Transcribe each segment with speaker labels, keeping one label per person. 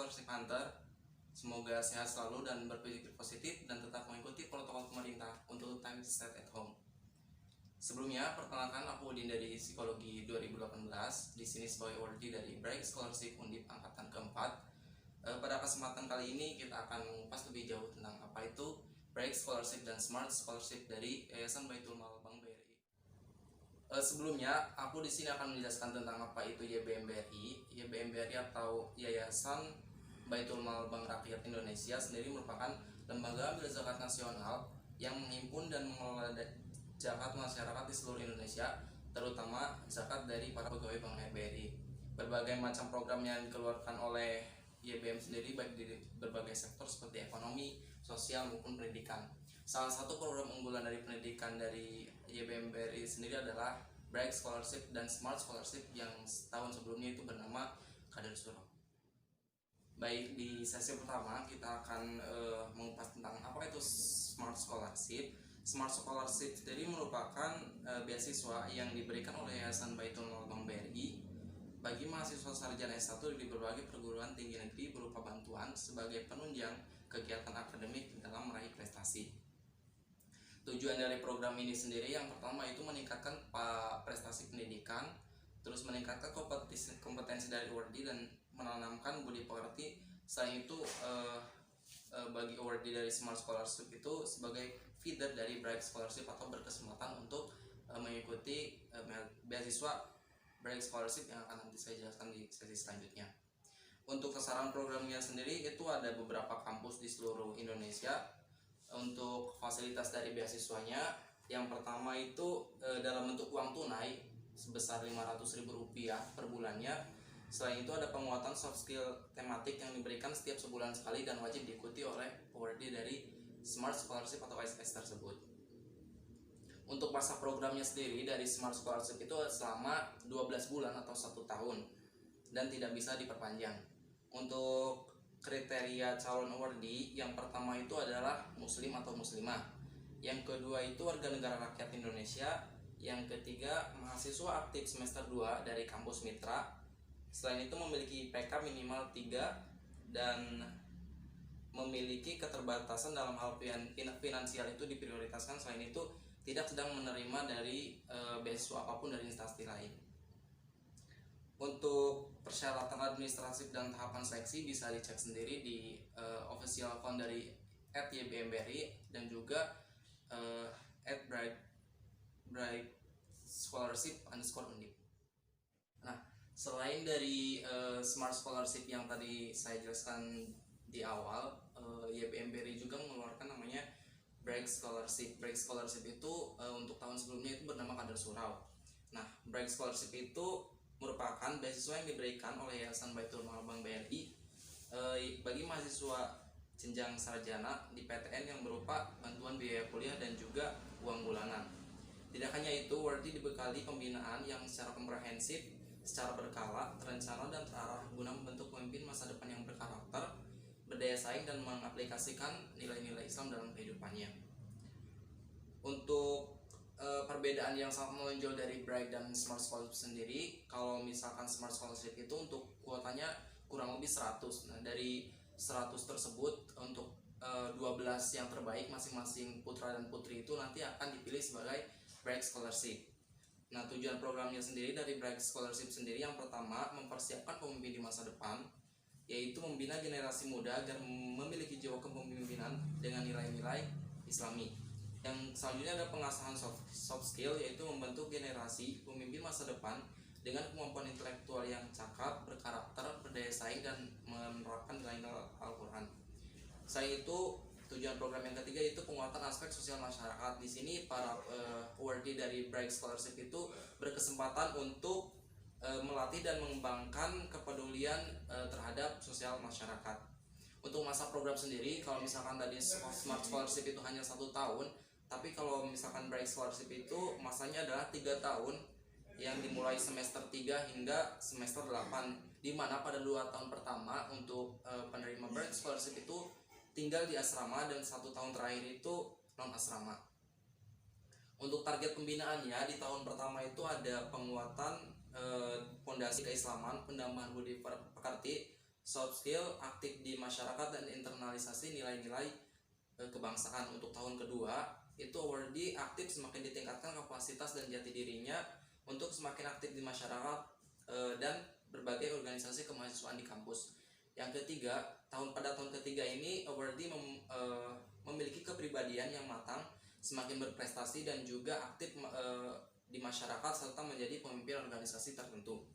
Speaker 1: Scholarship Hunter. Semoga sehat selalu dan berpikir positif dan tetap mengikuti protokol pemerintah untuk time stay at home. Sebelumnya, perkenalkan aku Udin dari Psikologi 2018. Di sini sebagai awardee dari Bright Scholarship Undip angkatan keempat. Pada kesempatan kali ini kita akan mengupas lebih jauh tentang apa itu Bright Scholarship dan Smart Scholarship dari Yayasan Baitul Mal Bank BRI. Sebelumnya, aku di sini akan menjelaskan tentang apa itu YBM BRI. YBM BRI atau Yayasan Baitul Mal Bank Rakyat Indonesia sendiri merupakan lembaga amil zakat nasional yang menghimpun dan mengelola zakat masyarakat di seluruh Indonesia, terutama zakat dari para pegawai Bank BRI. Berbagai macam program yang dikeluarkan oleh YBM sendiri baik di berbagai sektor seperti ekonomi, sosial maupun pendidikan. Salah satu program unggulan dari pendidikan dari YBM BRI sendiri adalah Bright Scholarship dan Smart Scholarship yang tahun sebelumnya itu bernama Kader Surau. Baik, di sesi pertama kita akan mengupas tentang apa itu Smart Scholarship. Smart Scholarship sendiri merupakan beasiswa yang diberikan oleh Yayasan Baitul Mal Bank BRI bagi mahasiswa sarjana S1 di berbagai perguruan tinggi negeri berupa bantuan sebagai penunjang kegiatan akademik dalam meraih prestasi. Tujuan dari program ini sendiri yang pertama itu meningkatkan prestasi pendidikan, terus meningkatkan kompetensi dari awardee dan menanamkan budi pekerti. Selain itu bagi awardee dari Smart Scholarship itu sebagai feeder dari Bright Scholarship atau berkesempatan untuk mengikuti beasiswa Bright Scholarship yang akan nanti saya jelaskan di sesi selanjutnya. Untuk sasaran programnya sendiri itu ada beberapa kampus di seluruh Indonesia. Untuk fasilitas dari beasiswanya, yang pertama itu dalam bentuk uang tunai sebesar Rp500.000 per bulannya. Selain itu ada penguatan soft skill tematik yang diberikan setiap sebulan sekali dan wajib diikuti oleh awardee dari Smart Scholarship atau SS tersebut. Untuk masa programnya sendiri dari Smart Scholarship itu selama 12 bulan atau 1 tahun dan tidak bisa diperpanjang. Untuk kriteria calon awardee, yang pertama itu adalah muslim atau muslimah, yang kedua itu warga negara rakyat Indonesia, yang ketiga mahasiswa aktif semester 2 dari kampus mitra. Selain itu memiliki IPK minimal 3 dan memiliki keterbatasan dalam hal finansial itu diprioritaskan. Selain itu tidak sedang menerima dari beasiswa apapun dari instansi lain. Untuk persyaratan administratif dan tahapan seleksi bisa dicek sendiri di official account dari @YBMBRI dan juga @Bright Scholarship_Undip. Nah, selain dari Smart Scholarship yang tadi saya jelaskan di awal, YBMBRI juga mengeluarkan namanya Bright Scholarship. Bright Scholarship itu untuk tahun sebelumnya itu bernama Kader Surau. Nah, Bright Scholarship itu merupakan beasiswa yang diberikan oleh Yayasan Baitul Mal Bank BRI bagi mahasiswa jenjang sarjana di PTN yang berupa bantuan biaya kuliah dan juga uang bulanan. Tidak hanya itu, awardee dibekali pembinaan yang secara komprehensif, secara berkala, terencana dan terarah guna membentuk pemimpin masa depan yang berkarakter, berdaya saing dan mengaplikasikan nilai-nilai Islam dalam kehidupannya. Untuk perbedaan yang sangat menonjol dari Bright dan Smart Scholarship sendiri, kalau misalkan Smart Scholarship itu untuk kuotanya kurang lebih 100. Nah, dari 100 tersebut untuk 12 yang terbaik masing-masing putra dan putri itu nanti akan dipilih sebagai Bright Scholarship. Nah, tujuan programnya sendiri dari Bright Scholarship sendiri yang pertama mempersiapkan pemimpin di masa depan, yaitu membina generasi muda agar memiliki jiwa kepemimpinan dengan nilai-nilai Islami. Yang selanjutnya ada pengasahan soft skill, yaitu membentuk generasi pemimpin masa depan dengan kemampuan intelektual yang cakap, berkarakter, berdaya saing dan menerapkan nilai-nilai Al-Quran. Selain itu, tujuan program yang ketiga itu penguatan aspek sosial masyarakat. Di sini para awardee dari Bright Scholarship itu berkesempatan untuk melatih dan mengembangkan kepedulian terhadap sosial masyarakat. Untuk masa program sendiri, kalau misalkan tadi Smart Scholarship itu hanya 1 tahun, tapi kalau misalkan Bright Scholarship itu masanya adalah 3 tahun yang dimulai semester 3 hingga semester 8, di mana pada 2 tahun pertama untuk penerima Bright Scholarship itu tinggal di asrama dan 1 tahun terakhir itu non asrama. Untuk target pembinaannya di tahun pertama itu ada penguatan fondasi keislaman, penambahan budi pekerti, soft skill, aktif di masyarakat, dan internalisasi nilai-nilai kebangsaan. Untuk tahun kedua itu awardee aktif semakin ditingkatkan kapasitas dan jati dirinya untuk semakin aktif di masyarakat dan berbagai organisasi kemahasiswaan di kampus. Yang ketiga, pada tahun ketiga ini awardee memiliki kepribadian yang matang, semakin berprestasi dan juga aktif di masyarakat serta menjadi pemimpin organisasi tertentu.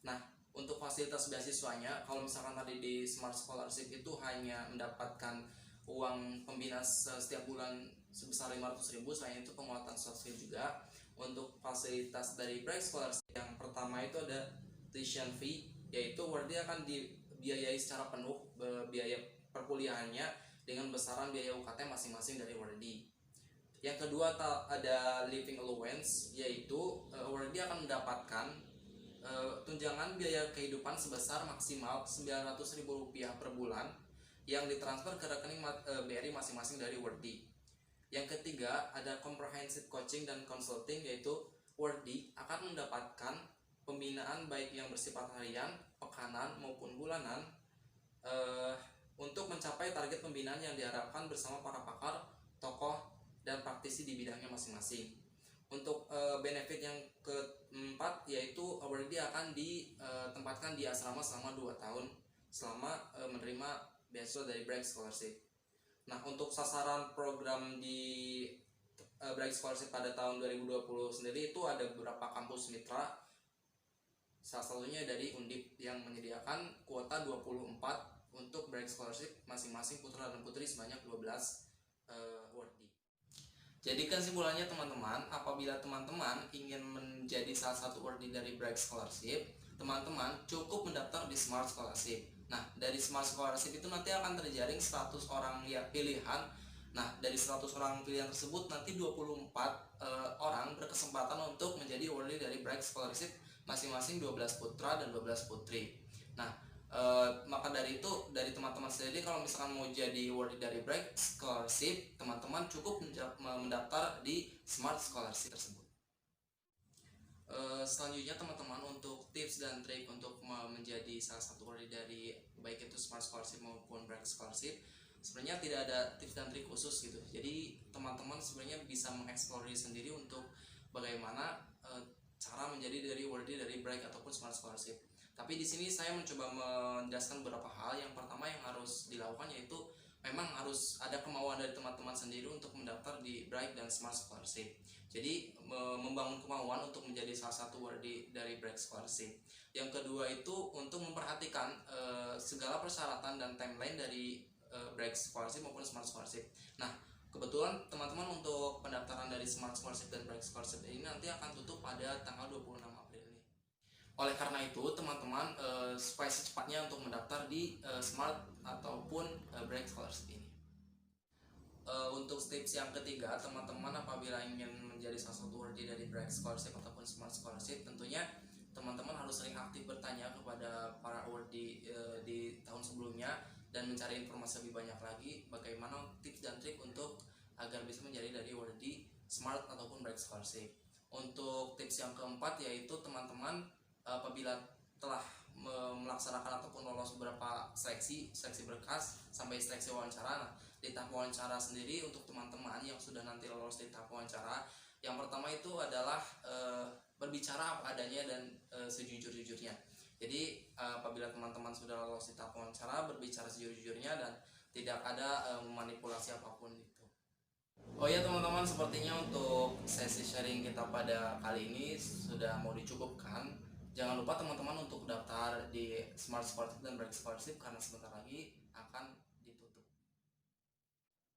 Speaker 1: Nah, untuk fasilitas beasiswanya, kalau misalkan tadi di Smart Scholarship itu hanya mendapatkan uang pembinaan setiap bulan sebesar 500.000, selain itu penguatan soft skill juga. Untuk fasilitas dari Bright Scholarship, yang pertama itu ada tuition fee, yaitu awardee akan dibiayai secara penuh biaya perkuliahannya dengan besaran biaya UKT masing-masing dari awardee. Yang kedua ada living allowance, yaitu awardee akan mendapatkan tunjangan biaya kehidupan sebesar maksimal Rp900.000 per bulan yang ditransfer ke rekening BRI masing-masing dari awardee. Yang ketiga ada comprehensive coaching dan consulting, yaitu awardee akan mendapatkan pembinaan baik yang bersifat harian, pekanan maupun bulanan untuk mencapai target pembinaan yang diharapkan bersama para pakar, tokoh, dan praktisi di bidangnya masing-masing. Untuk benefit yang keempat yaitu awardee akan ditempatkan di asrama selama 2 tahun selama menerima beasiswa dari Bright Scholarship. Nah, untuk sasaran program di Bright Scholarship pada tahun 2020 sendiri itu ada beberapa kampus mitra. Salah satunya dari Undip yang menyediakan kuota 24 untuk Bright Scholarship masing-masing putra dan putri sebanyak 12 awardee. Jadi kesimpulannya teman-teman, apabila teman-teman ingin menjadi salah satu awardee dari Bright Scholarship, teman-teman cukup mendaftar di Smart Scholarship. Nah, dari Smart Scholarship itu nanti akan terjaring 100 orang pilihan. Nah, dari 100 orang pilihan tersebut nanti 24 orang berkesempatan untuk menjadi awardee dari Bright Scholarship, masing-masing 12 putra dan 12 putri. Nah, maka dari itu, dari teman-teman sendiri kalau misalkan mau jadi awardee dari Bright Scholarship, teman-teman cukup mendaftar di Smart Scholarship tersebut. Selanjutnya teman-teman, untuk tips dan trik untuk menjadi salah satu awardee dari baik itu Smart Scholarship maupun Bright Scholarship, sebenarnya tidak ada tips dan trik khusus gitu. Jadi teman-teman sebenarnya bisa mengeksplor diri sendiri untuk bagaimana cara menjadi dari awardee dari Bright ataupun Smart Scholarship. Tapi di sini saya mencoba menjelaskan beberapa hal. Yang pertama yang harus dilakukan yaitu memang harus ada kemauan dari teman-teman sendiri untuk mendaftar di Bright dan Smart Scholarship. Jadi membangun kemauan untuk menjadi salah satu awardee dari Bright Scholarship. Yang kedua itu untuk memperhatikan segala persyaratan dan timeline dari Bright Scholarship maupun Smart Scholarship. Nah, kebetulan teman-teman untuk pendaftaran dari Smart Scholarship dan Bright Scholarship ini nanti akan tutup pada tanggal 26 April ini. Oleh karena itu, teman-teman supaya secepatnya untuk mendaftar di Smart ataupun Bright Scholarship ini. Untuk tips yang ketiga, teman-teman apabila ingin menjadi salah satu awardee dari Bright Scholarship ataupun Smart Scholarship, tentunya teman-teman harus sering aktif bertanya kepada para awardee di tahun sebelumnya dan mencari informasi lebih banyak lagi bagaimana tips dan trik untuk agar bisa menjadi dari awardee Smart ataupun Bright Scholarship. Untuk tips yang keempat yaitu teman-teman apabila telah melaksanakan ataupun lolos beberapa seleksi berkas sampai seleksi wawancara. Nah, di tahap wawancara sendiri untuk teman-teman yang sudah nanti lolos di tahap wawancara, yang pertama itu adalah berbicara apa adanya dan sejujur-jujurnya. Jadi apabila teman-teman sudah lolos di tahap wawancara, berbicara sejujur-jujurnya dan tidak ada memanipulasi apapun itu. Oh ya teman-teman, sepertinya untuk sesi sharing kita pada kali ini sudah mau dicukupkan. Jangan lupa teman-teman untuk daftar di Smart Scholarship dan Bright Scholarship karena sebentar lagi akan